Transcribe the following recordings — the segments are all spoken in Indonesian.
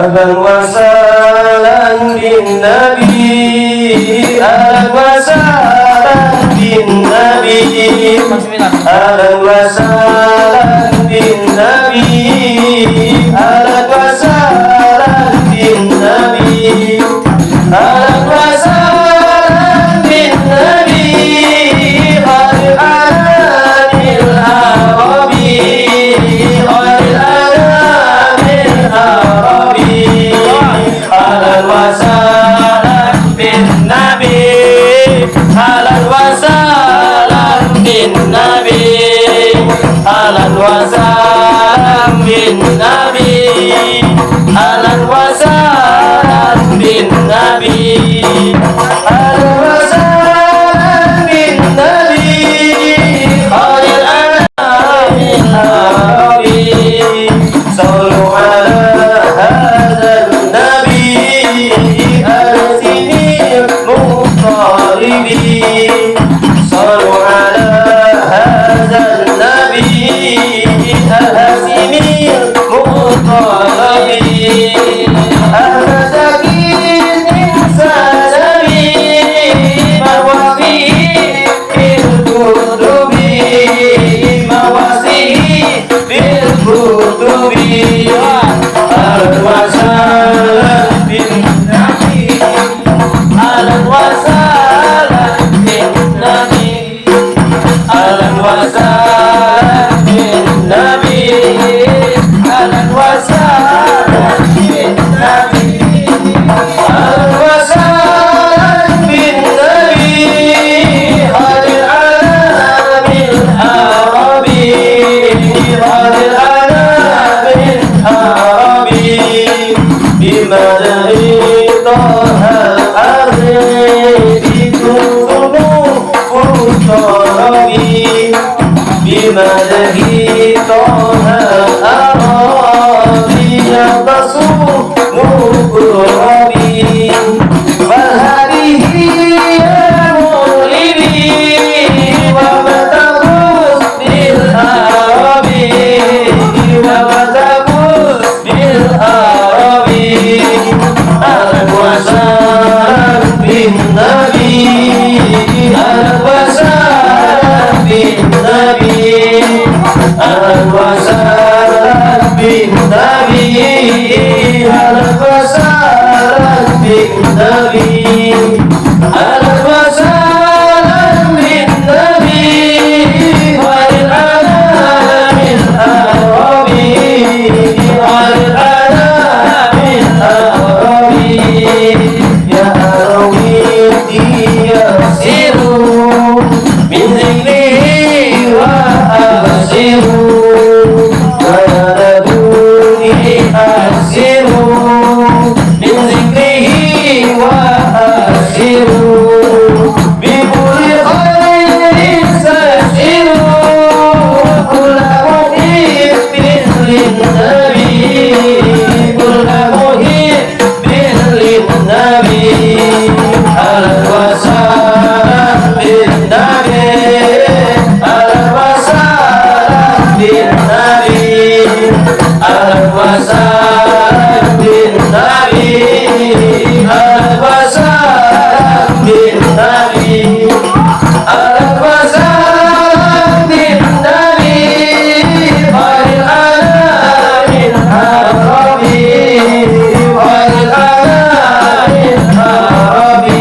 Ahlan wa sahlan bin Nabi, ahlan wa sahlan bin Nabi, ahlan wa sahlan bin Nabi, ahlan wa sahlan bin Nabi, ahlan wa sahlan bin Nabi, khairil anamil arabi, khairil anamil arabi, ahlan wa sahlan bin Nabi, ahlan wa sahlan bin Nabi, ahlan wa sahlan bin Nabi, ahlan wa sahlan bin Nabi, ahlan wa sahlan bin Nabi, khairil anamil arabi, sallu ala hadzal nabi al-sinil muqtaribi, sallu ala hadzal nabi al-sinil muqtaribi, al-masakin insanabi mawasihi bil kutubi, mawasihi bil kutubi, ahlan wa sahlan bin Nabi, ahlan wa sahlan bin Nabi, ahlan wa sahlan bin Nabi, ahlan wa sahlan bin Nabi, ahlan wa sahlan bin Nabi, khairil anamil arabi, khairil anamil arabi, bimadhi tahal ardi kutubu futarabi, bimadhi tahal ardi yaqasu muqrabi, walhadihi ya mulibi wa matabus bil arabi, wa matabus bil arabi, ahlan wa sahlan bin Nabi, ahlan wa sahlan bin Nabi, ahlan wa sahlan bin Nabi, ahlan wa sahlan bin Nabi, ahlan wa sahlan bin Nabi, khairil anamil arabi, khairil anamil arabi, ya arawiti yasiru min zikrihi wa asiru, wa yaraduni asiru min zikrihi wa asiru, bi kulli khairin sasiru, kulla muhibbin lin nabi, kulla muhibbin lin nabi, ahlan wa sahlan bin Nabi, ahlan wa sahlan bin Nabi, ahlan wa sahlan bin Nabi, ahlan wa sahlan bin Nabi, ahlan wa sahlan bin Nabi, khairil anamil arabi, khairil anamil arabi,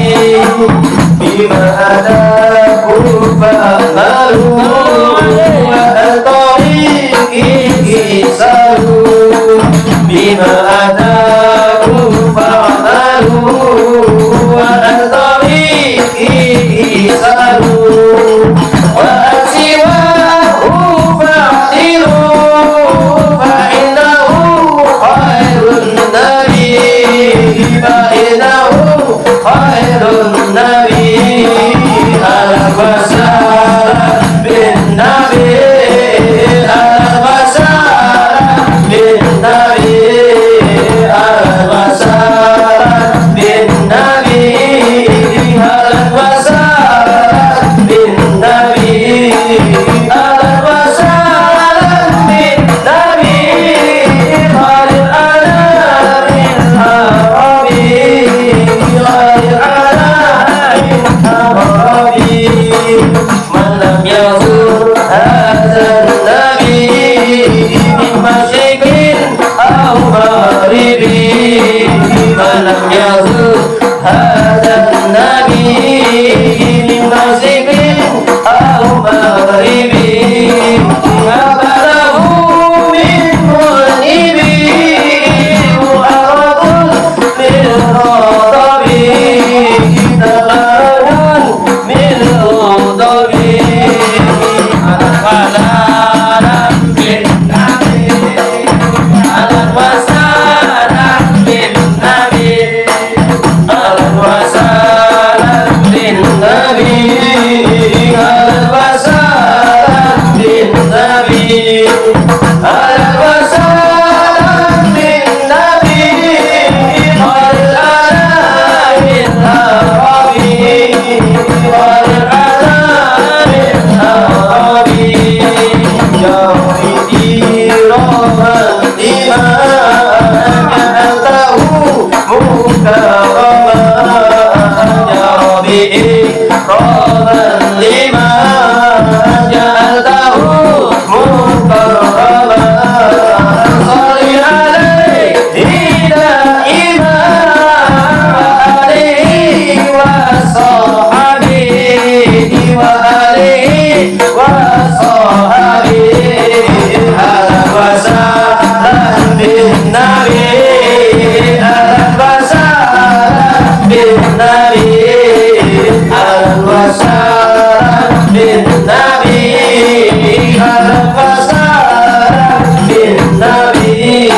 وسهلا بالنبي أهلا وسهلا بالنبي أهلا وسهلا بالنبي قد أنا بالعربي قد أنا بالعربي جاودي رغما لما جعلته مكرما جاودي رغما لما جعلته مكرما صل عليه دائما وآله وصحبه وآله وصحبه أهلا وسهلا بالنبي أهلا وسهلا بالنبي أهلا وسهلا بالنبي أهلا وسهلا بالنبي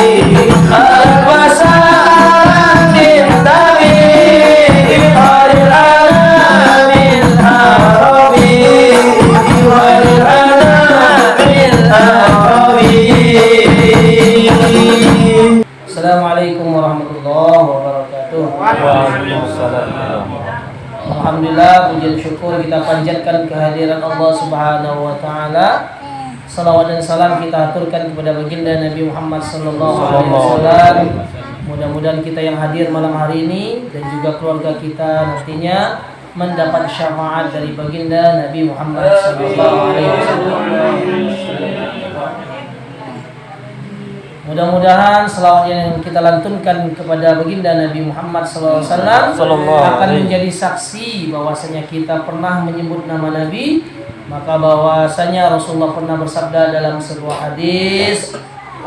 أهلا وسهلا بالنبي قد الأنام العربي والأنام العربي. Assalamualaikum warahmatullahi wabarakatuh. Alhamdulillah, puji syukur kita panjatkan kehadiran Allah Subhanahu wa taala. Salawat dan salam kita aturkan kepada baginda Nabi Muhammad sallallahu alaihi wasallam. Mudah-mudahan kita yang hadir malam hari ini dan juga keluarga kita nantinya mendapat syafaat dari baginda Nabi Muhammad sallallahu alaihi wasallam. Mudah-mudahan selawat yang kita lantunkan kepada baginda Nabi Muhammad SAW akan menjadi saksi bahwasanya kita pernah menyebut nama Nabi, maka bahwasanya Rasulullah pernah bersabda dalam sebuah hadis.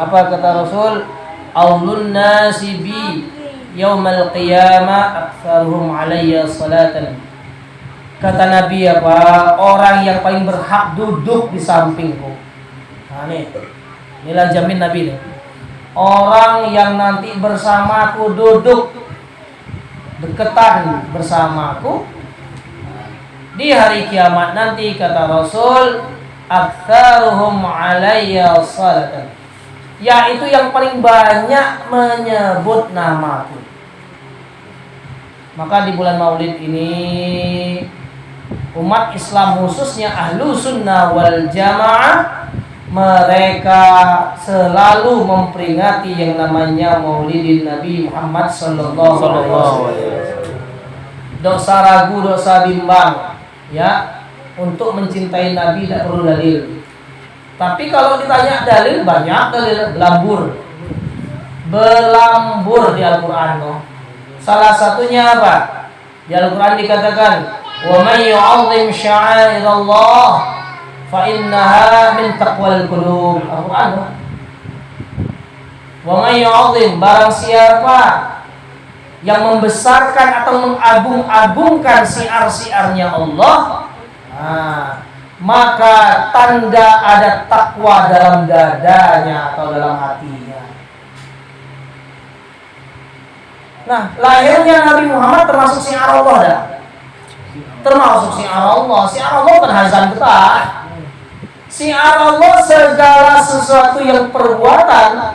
Apa kata Rasul? Aulun nasi bi yaumal qiyamah aktsaruhum alayya salatan. Kata Nabi apa? Orang yang paling berhak duduk di sampingku. Nah inilah jamin Nabi nih. Orang yang nanti bersamaku duduk deketan bersamaku di hari kiamat nanti, kata Rasul, aktsaruhum alayya salatan, yaitu yang paling banyak menyebut namaku. Maka di bulan Maulid ini umat Islam khususnya ahlu sunnah wal jamaah mereka selalu memperingati yang namanya Maulidin Nabi Muhammad sallallahu alaihi wasallam. Dosa ragu, dosa bimbang, ya, untuk mencintai Nabi tidak perlu dalil. Tapi kalau ditanya dalil, banyak dalil. Belambur di Al-Qur'an. Salah satunya apa? Di Al-Qur'an dikatakan, "Wa may yu'azzim sya'airallah fa innaha min taqwal qulub." Al-Qur'an. Wa may yu'azzim, barang siapa yang membesarkan atau mengagung-agungkan syiar-syiarnya Allah, maka tanda ada takwa dalam dadanya atau dalam hatinya. Nah, lahirnya Nabi Muhammad termasuk syiar Allah dah. Termasuk syiar Allah. Syiar Allah kan hazan betah. Syiar Allah segala sesuatu yang perbuatan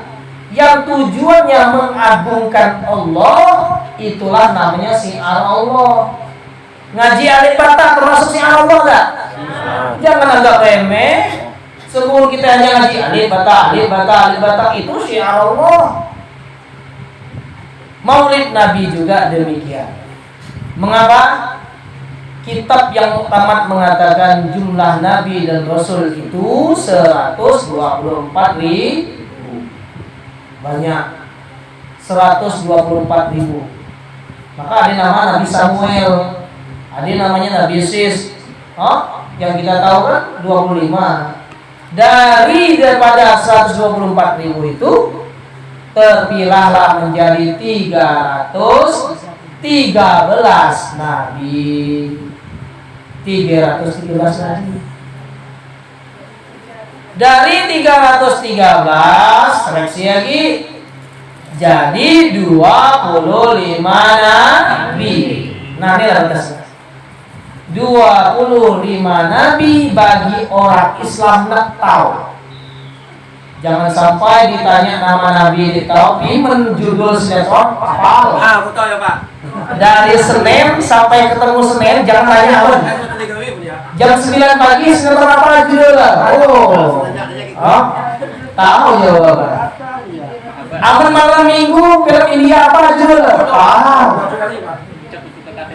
yang tujuannya mengagungkan Allah, itulah namanya syiar Allah. Ngaji alif bata termasuk syiar Allah enggak? Jangan anggap remeh. Sebelum kita hanya ngaji alif bata, itu syiar Allah. Maulid Nabi juga demikian. Mengapa? Kitab yang tamat mengatakan jumlah Nabi dan Rasul itu 124.000. Banyak. 124.000. Maka ada nama Nabi Samuel, ada namanya Nabi Sis. Yang kita tahu kan 25. Daripada 124.000 itu terpilahlah menjadi 313 Nabi. 313 Nabi. Dari 313 seleksi lagi jadi 25 Nabi. Nah, ini lantas 25 nabi bagi orang Islam nak tahu. Jangan sampai ditanya nama nabi ditahu, menjudul sinetron hafal. Aku tahu ya Pak. Dari Senin sampai ketemu Senin jangan tanya apa. Jam 9 pagi sinetron apa judulnya? Oh, tahu jawaban. Aman malam Minggu film India apa judulnya? Tahu.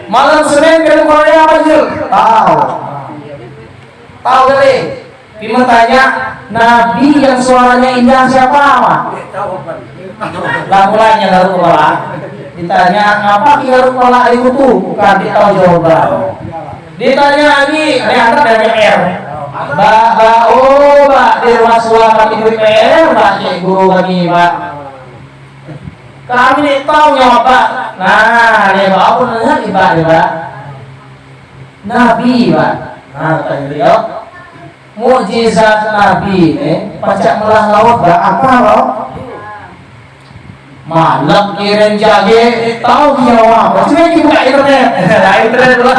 Malam Senin film Korea apa judul? Tahu. Tahu kali. Bima tanya nabi yang suaranya indah siapa ama? Lah mulanya lalu kepala. Ditanya apa garuk kepala itu tuh? Bukan ditahu jawaban. Ditanya lagi, ada dari PR. Mbak, di rumah suara kami di PR, Mbak, guru kami, Mbak. Kami nih tahu jawab, Pak. Nah, ini Mbak, aku nanya nih, Mbak. Nabi, Mbak. Nah, tanya beliau. Mukjizat Nabi ini pacak melah laut Mbak, apa loh? Malam kirim jahe, tahu jawab. Cuma buka internet. Nah, internet dulu.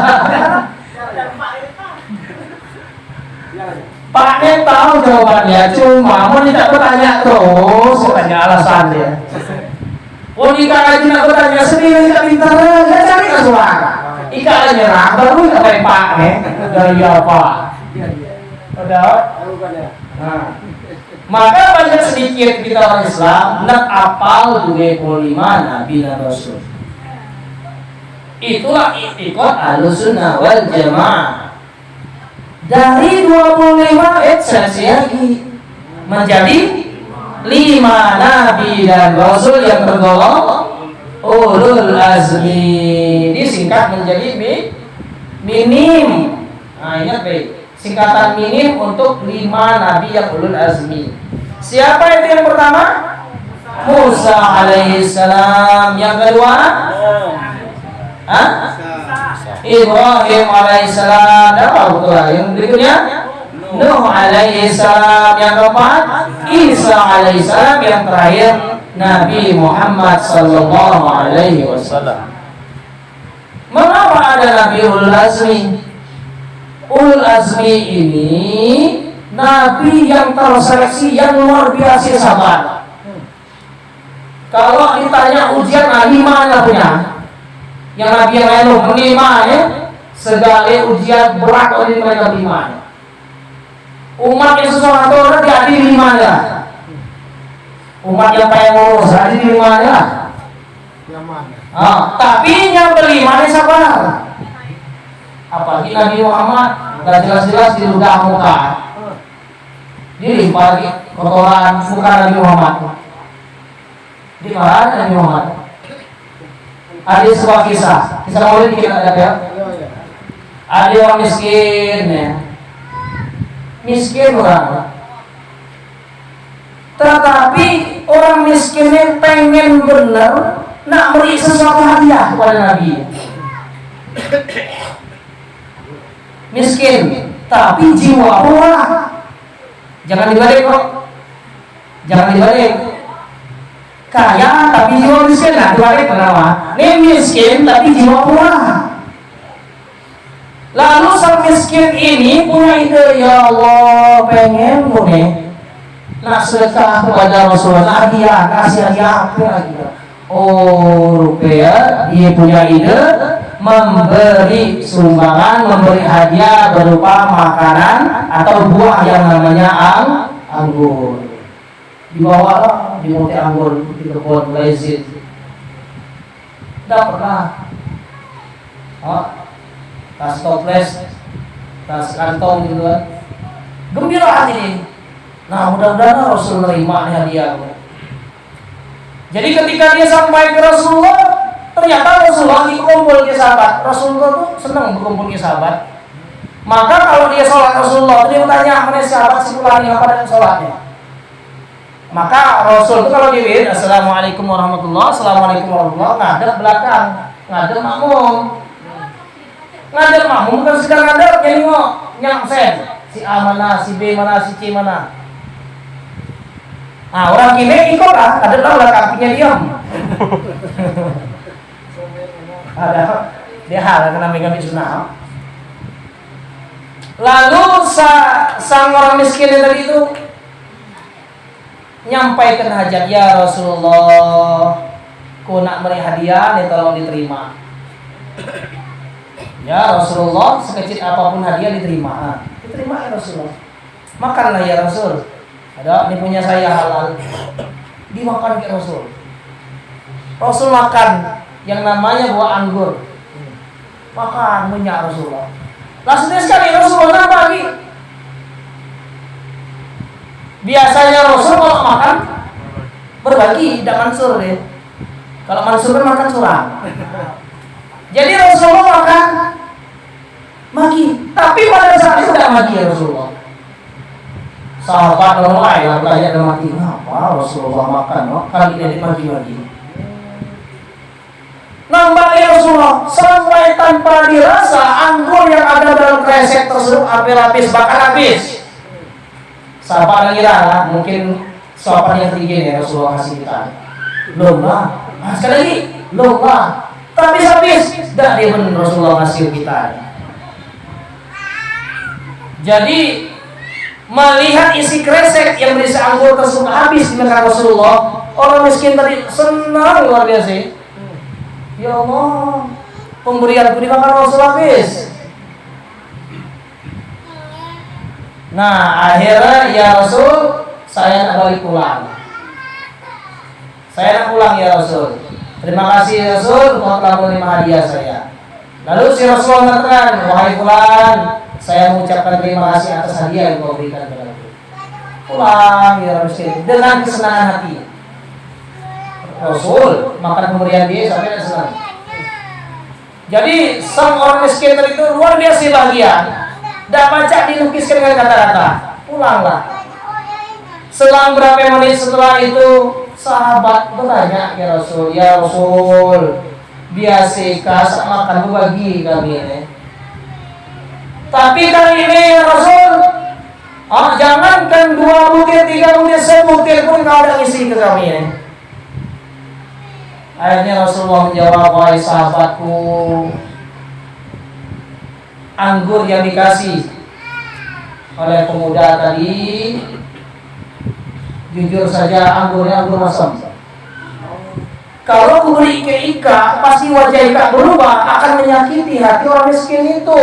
Pak Nen tahu jawabannya, cuma mau tidak bertanya terus, tanya alasan dia. Oh, Ika lagi nak bertanya sendiri, tidak pintar, saya cari ke suara. Ika lagi nyerah, baru tidak pakai Pak Nen, dari apa? Udah. Nah, maka banyak sedikit kita orang Islam nak apal 25 nabi dan rasul. Itulah i'tiqad Ahlussunnah wal Jamaah. Dari 25 eksepsi lagi menjadi 5 nabi dan rasul yang tergolong ulul azmi, disingkat menjadi minim. Nah, ingat baik, singkatan minim untuk 5 nabi yang ulul azmi. Siapa itu yang pertama? Musa alaihissalam. Yang kedua? Ibrahim alaihissalam. Apa betul? Yang berikutnya Nuh alaihissalam. Yang keempat Isa alaihissalam. Yang terakhir Nabi Muhammad sallallahu alaihi wasallam. Mengapa ada Nabi ulul azmi? Ulul azmi ini Nabi yang terseleksi, yang luar biasa sabar. Kalau ditanya ujian Nabi mana punya? Yang Nabi yang lain menima ya, segala ujian berat oleh mereka lima. Umat yang sesuatu orang diadili lima. Umat yang pengen ngurus diadili lima. Tapi yang berlima ini sabar. Apalagi Nabi Muhammad gak jelas-jelas di ludah muka, dilimpah kotoran muka Nabi Muhammad. Di mana Nabi Muhammad? Ada sebuah kisah Maulid kita ada ya. Ada orang miskin ya. Miskin orang. Tetapi orang miskinnya pengen benar nak beri sesuatu hadiah kepada Nabi. Miskin, tapi jiwa murah. Jangan dibalik kok. Jangan dibalik. Kaya tapi jiwa miskin, nah dibalik kenapa? Ini miskin tapi jiwa murah. Lalu sang miskin ini punya ide, ya Allah pengen nih nak sedekah kepada Rasulullah, hadiah, kasih hadiah apa lagi? Oh rupiah, dia punya ide memberi sumbangan, memberi hadiah berupa makanan atau buah yang namanya anggur. Dibawa di muti anggur di kebun Laizid. Tidak pernah. Tas toples, tas kantong gitu kan. Gembira hati ini. Nah mudah-mudahan Rasul menerima hadiah. Jadi ketika dia sampai ke Rasulullah, ternyata Rasulullah lagi kumpul ke sahabat. Rasulullah tuh senang berkumpul ke sahabat. Maka kalau dia sholat Rasulullah, dia bertanya mana sahabat si fulani apa dengan sholatnya. Maka Rasul itu kalau diwid, assalamualaikum warahmatullah, assalamualaikum warahmatullah, ngadep belakang, ngadep makmum. Ngadep makmum bukan sekedar ngadep, jadi mau nyangsen si A mana, si B mana, si C mana. Nah orang kini ikut lah, ada lah kakinya diam. Ada Dia hal kena megang sunnah. Lalu sang orang miskin tadi itu nyampaikan hajat, ya Rasulullah, ku nak beri hadiah, dia tolong diterima. Ya Rasulullah, sekecil apapun hadiah diterima. Diterima ya Rasulullah. Makanlah ya Rasul. Ada, ini punya saya halal. Dimakan ke Rasul. Rasul makan yang namanya buah anggur. Makan minyak Rasulullah. Langsung sekali Rasulullah bagi. Biasanya Rasul kalau makan berbagi, tidak mansur ya. Kalau mansur kan makan curang. Jadi Rasulullah makan bagi, tapi pada saat itu tidak bagi ya Rasulullah. Sahabat orang lain yang tanya dan mati, apa Rasulullah makan? Kali ini bagi-bagi. Nambah ya Rasulullah, sampai tanpa dirasa anggur yang ada dalam kresek tersebut hampir habis, bahkan habis. Sahabat mengira mungkin suapan yang tinggi ya Rasulullah kasih kita. Belum lah, sekali lagi, belum lah. Tapi habis, tidak dia Rasulullah kasih kita. Jadi melihat isi kresek yang berisi anggur tersebut habis dimakan Rasulullah, orang miskin tadi senang luar biasa. Ya Allah, pemberianku dimakan Rasul habis. Nah, akhirnya ya Rasul, saya nak balik pulang. Saya nak pulang ya Rasul. Terima kasih ya Rasul, kau telah menerima hadiah saya. Lalu si Rasul mengatakan, wahai fulan, saya mengucapkan terima kasih atas hadiah yang kau berikan kepadaku. Pulang ya Rasul dengan kesenangan hati. Rasul makan pemberian dia sampai senang. Jadi sang orang miskin itu luar biasa bahagia. Dah baca dilukiskan dengan kata-kata. Pulanglah. Selang berapa menit setelah itu sahabat bertanya ya Rasul, ya Rasul, biasikah makan berbagi kami ini? Tapi kali ini ya Rasul, jangankan 2 butir, 3 butir, 1 butir pun kau dah isi ke kami ini. Akhirnya Rasulullah menjawab, wahai sahabatku, anggur yang dikasih oleh pemuda tadi, jujur saja anggurnya anggur masam. Kalau aku beri ke Ika, pasti wajah Ika berubah, akan menyakiti hati orang miskin itu.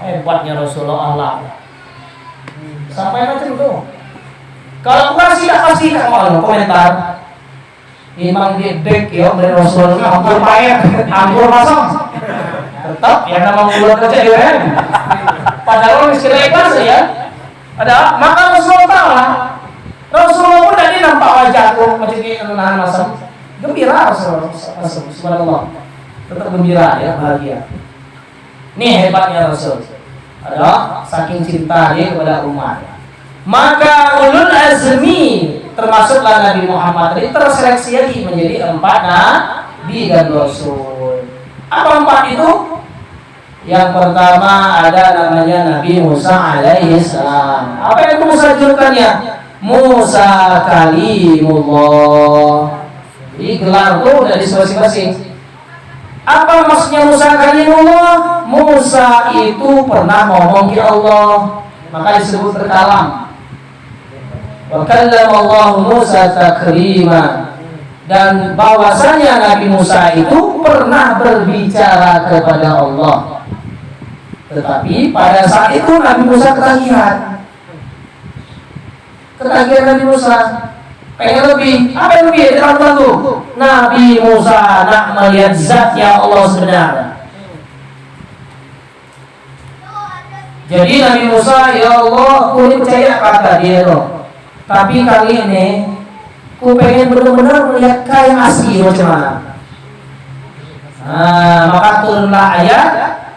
Hebatnya Rasulullah Allah. Sampai macam itu. Kalau aku kasih tak pasti tak mau komentar. Imam dia back ya dari Rasulullah anggur pahit, anggur masam. Tetap yang nama mulut kerja dia kan. Padahal miskin ikhlas ya. Ada maka Rasulullah tahu lah. Rasulullah pun tadi nampak wajahku macam ni menahan masam. Gembira Rasulullah. Subhanallah. Tetap gembira ya, bahagia. Nih hebatnya Rasul. Ada saking cinta dia kepada umat. Maka ulul azmi termasuklah Nabi Muhammad tadi terseleksi lagi menjadi 4 nabi dan rasul. Apa 4 itu? Yang pertama ada namanya Nabi Musa alaihi salam. Apa yang Musa julukannya? Musa Kalimullah. Jadi gelar itu dari masing-masing. Apa maksudnya Musa Kalimullah? Musa itu pernah ngomong ke Allah, maka disebut berkalam. Wa kallama Allah Musa taklima. Dan bahwasanya Nabi Musa itu pernah berbicara kepada Allah. Tetapi pada saat itu Nabi Musa ketagihan. Ketagihan Nabi Musa pengen lebih. Apa yang lebih? Lalu Nabi Musa nak melihat zatnya Allah sebenarnya. Jadi Nabi Musa, ya Allah, aku ini percaya kata dia loh. Tapi kali ini aku pengen benar-benar melihat yang asli macam mana. Maka turunlah ayat,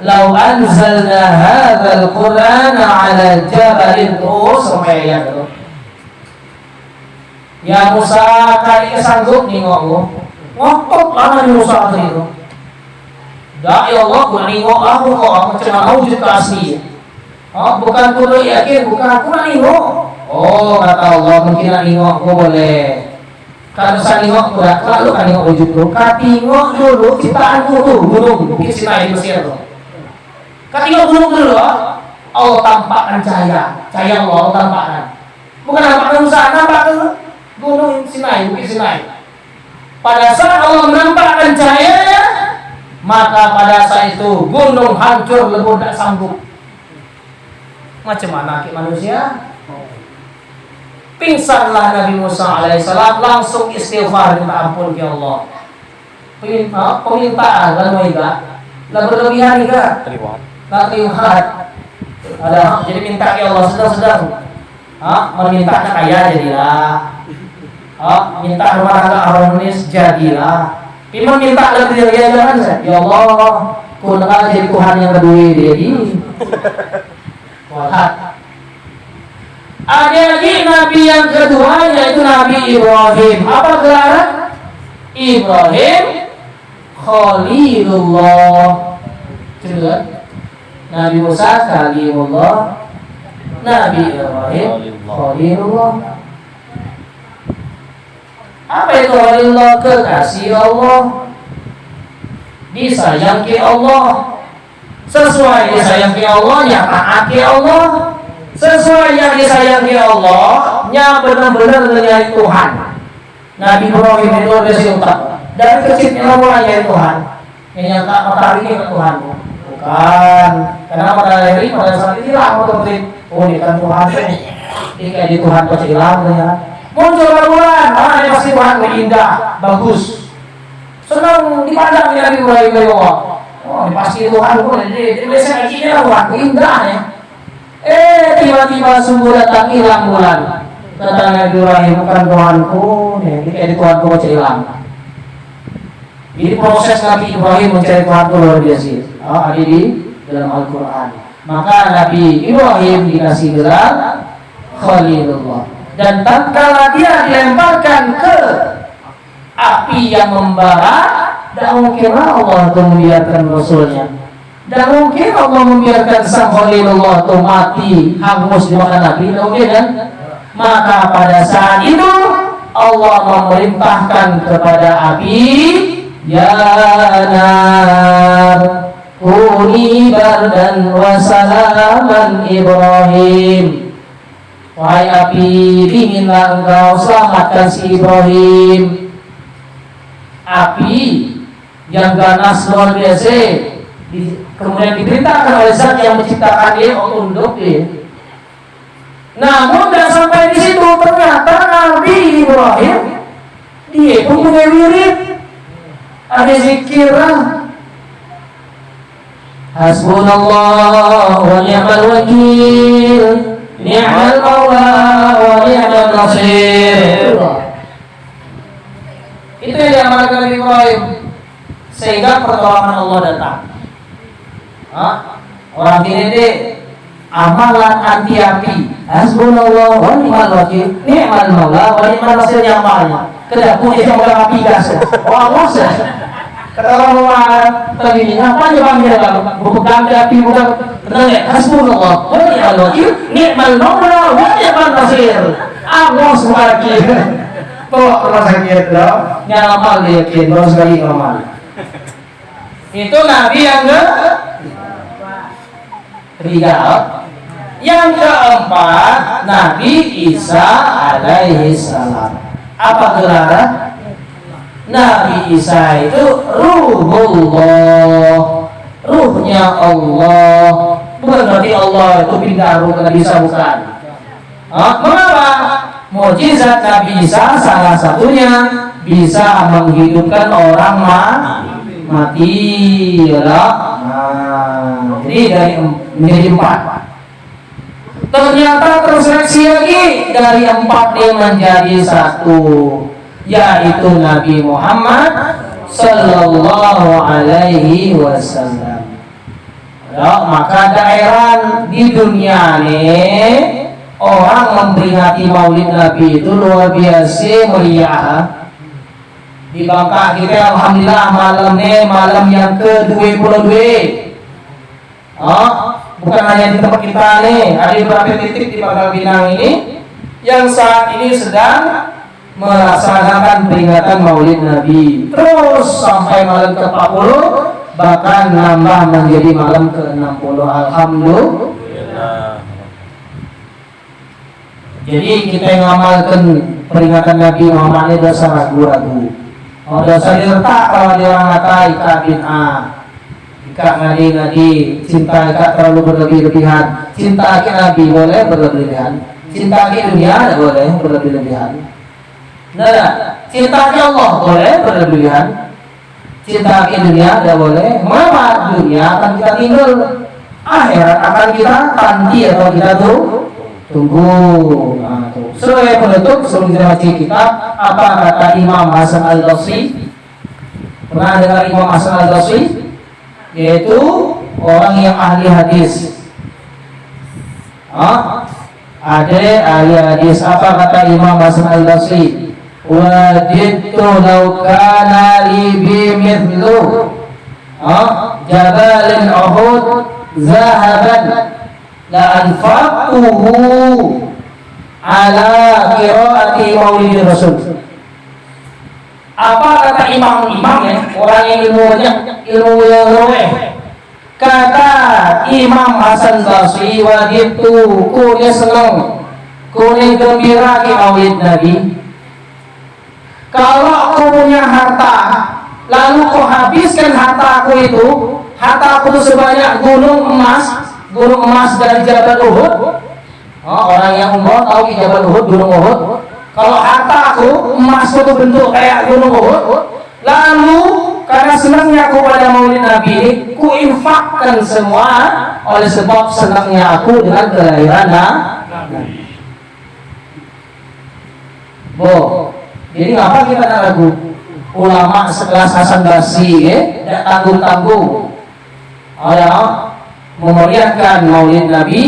lau anzalna hadzal qur'ana 'ala jabalin sampai ayat itu. Ya Musa, kali sanggup nengokmu. Ngotot lah Nabi Musa tadi itu. Dah ya Allah, aku nengok aku kok macam mana wujud asli. Bukan aku yakin, bukan aku nak nengok. Oh kata Allah, mungkin nak nengok aku boleh. Kalau saya nengok udah, kalau kan nengok wujud lu, katingok dulu ciptaan dulu gunung Bukit Sinai di Mesir tuh. Katingok gunung dulu, Allah tampakkan cahaya Allah tampakkan. Bukan nampakkan Musa, nampakkan gunung Sinai, Bukit Sinai. Pada saat Allah menampakkan cahayanya, maka pada saat itu gunung hancur lebur tak sanggup. Macam mana ke manusia? Pingsanlah Nabi Musa alaihissalam, langsung istighfar minta ampun ke Allah. Permintaan lalu enggak, lalu berlebihan enggak? Terlibat. Ada jadi minta ke Allah sedang-sedang. Meminta kaya jadilah. Minta rumah tangga harmonis jadilah. Iman minta lebih dari jangan ya Allah, kunlah jadi Tuhan yang kedua jadi. Wah. Ada lagi Nabi yang kedua yaitu Nabi Ibrahim. Apa gelaran? Ibrahim Khalilullah. Coba. Nabi Musa Kalimullah. Nabi Ibrahim Khalilullah. Apa itu Khalilullah? Kekasih Allah. Disayangi Allah. Sesuai disayangi Allah, ya taat ke Allah. Sesuai yang disayangi Allah, nya benar-benar menyayang Tuhan. Nabi Ibrahim itu bersiutak dari kecilnya mulai nyari Tuhan. Yang tak matahari ini ke Tuhan. Bukan. Karena matahari pada saat itu hilang otomatis. Oh, ini kan Tuhan. Ini kayak di Tuhan pasti hilang ya. Muncul bulan, ini pasti Tuhan indah, bagus. Senang dipandang Nabi Ibrahim ya Allah. Oh, ini pasti Tuhan pun. Jadi biasanya kakinya Tuhan indah ya. Tiba-tiba sungguh datang hilang bulan. Datang Nabi Ibrahim, bukan Tuhanku, nih kayak di Tuhanku macam hilang. Ini proses Nabi Ibrahim mencari Tuhanku luar biasa. Ada di dalam Al-Quran. Maka Nabi Ibrahim dikasih gelar Khalilullah. Dan tatkala dia dilemparkan ke api yang membara, tidak mungkinlah Allah itu membiarkan Rasulnya. Dan mungkin Allah membiarkan sang Khalilullah itu mati hangus dimakan Nabi, tidak mungkin kan? Maka pada saat itu Allah memerintahkan kepada api, ya nar kuni bardan wa salaman Ibrahim. Wahai api, dinginlah engkau, selamatkan si Ibrahim. Api yang ganas luar biasa, kemudian diperintahkan oleh Zat yang menciptakan dia untuk dia. Namun tidak sampai di situ, ternyata Nabi Ibrahim dia pun punya wirid, ada zikirah. Hasbunallah wa ni'mal wakil, ni'mal maula wa ni'mal nasir. Itu yang diamalkan Nabi Ibrahim sehingga pertolongan Allah datang. Orang ini amalan anti api. Hasbunallah wa ni'mal wakil, ni'mal maula wa ni'mal nasir nyamalnya. Tidak punya yang orang api gas. Allah sah. Kata orang tadi apa aja bang dia lalu berpegang di api bukan benar ya. Hasbunallah wa ni'mal wakil, ni'mal maula wa ni'mal nasir. Allah subhanahu bawa rumah sakit loh, nyamal dia yakin baru sekali ngamal. Itu Nabi yang ketiga. Yang keempat, Nabi Isa alaihi salam. Apa gelarnya? Nabi Isa itu Ruhullah, ruhnya Allah. Bukan berarti Allah itu pindah ruh ke Nabi Isa, bukan. Mengapa? Mukjizat Nabi Isa salah satunya bisa menghidupkan orang mati, ya. Jadi dari menjadi 4. Ternyata terseleksi lagi dari 4 dia menjadi 1, yaitu Nabi Muhammad Sallallahu Alaihi Wasallam. Ya, maka daerah di dunia ini orang memperingati Maulid Nabi itu luar biasa meriah. Di Bangka kita alhamdulillah malam yang ke-22. Bukan hanya di tempat kita nih, ada beberapa titik di Bangka Pinang ini yang saat ini sedang melaksanakan peringatan Maulid Nabi terus sampai malam ke-40, bahkan nambah menjadi malam ke-60. Alhamdulillah. Jadi kita yang ngamalkan peringatan Nabi Muhammad itu sangat ragu-ragu. Dosa diletak kalau dia orang kata ika bid'ah, ika ngadi-ngadi, cinta ika terlalu berlebih-lebihan. Cinta ke Nabi boleh berlebihan, cinta ke dunia tidak boleh berlebih-lebihan. Nah, cinta ke Allah boleh berlebihan, cinta ke dunia tidak boleh. Mengapa? Dunia akan kita tinggal, akhirat akan kita tanti atau kita tunggu. Nah, sebagai penutup sebelum kita baca kitab, apa kata Imam Hasan Al-Basri? Pernah dengar Imam Hasan Al-Basri? Yaitu orang yang ahli hadis. Ada ahli hadis. Apa kata Imam Hasan Al-Basri? Wadidtu law kana li bimithlu jabalin Uhud zahaban la anfaqtuhu ala qiraati maulid Rasul. Apa kata imam-imam ya, orang yang ilmu yang raweh. Kata Imam Hasan Basri, wajibtu kuni senang, kuni gembira ke maulid Nabi. Kalau aku punya harta, lalu kau habiskan harta aku itu sebanyak gunung emas dari Jabal Uhud. Orang yang umroh tahu di Jabal Uhud, gunung Uhud. Kalau harta aku emas itu bentuk kayak gunung Uhud, lalu karena senangnya aku pada maulid Nabi ini, ku infakkan semua oleh sebab senangnya aku dengan kelahiran Nabi. Jadi apa kita nak ragu? Ulama sekelas Hasan Basri, tidak tanggung-tanggung, memeriahkan maulid Nabi,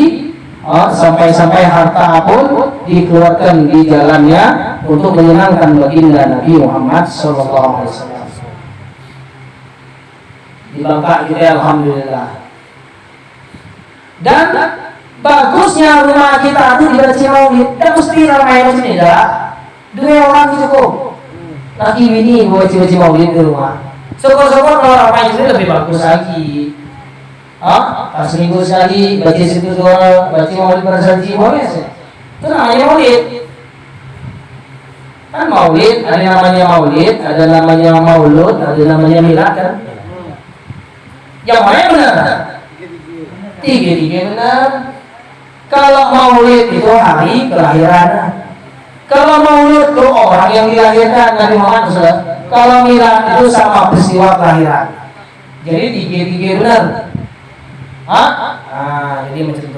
sampai harta pun dikeluarkan di jalannya untuk menyenangkan baginda Nabi Muhammad SAW. Di Bangka kita alhamdulillah. Dan bagusnya rumah kita itu dibaca maulid. Dan mesti ramai macam ini dah. Dua orang cukup. Laki bini baca maulid di rumah. Syukur-syukur kalau ramai itu lebih bagus lagi. Pas minggu sekali baca situ doa, baca maulid bersaji boleh sih. Itu namanya maulid. Kan maulid, ada namanya maulid, ada namanya maulud, ada namanya milad kan. Yang mana yang benar? Tiga-tiga benar. Kalau maulid itu hari kelahiran. Kalau maulud itu orang yang dilahirkan Nabi Muhammad SAW. Kalau milad itu sama peristiwa kelahiran. Jadi tiga-tiga benar. Jadi macam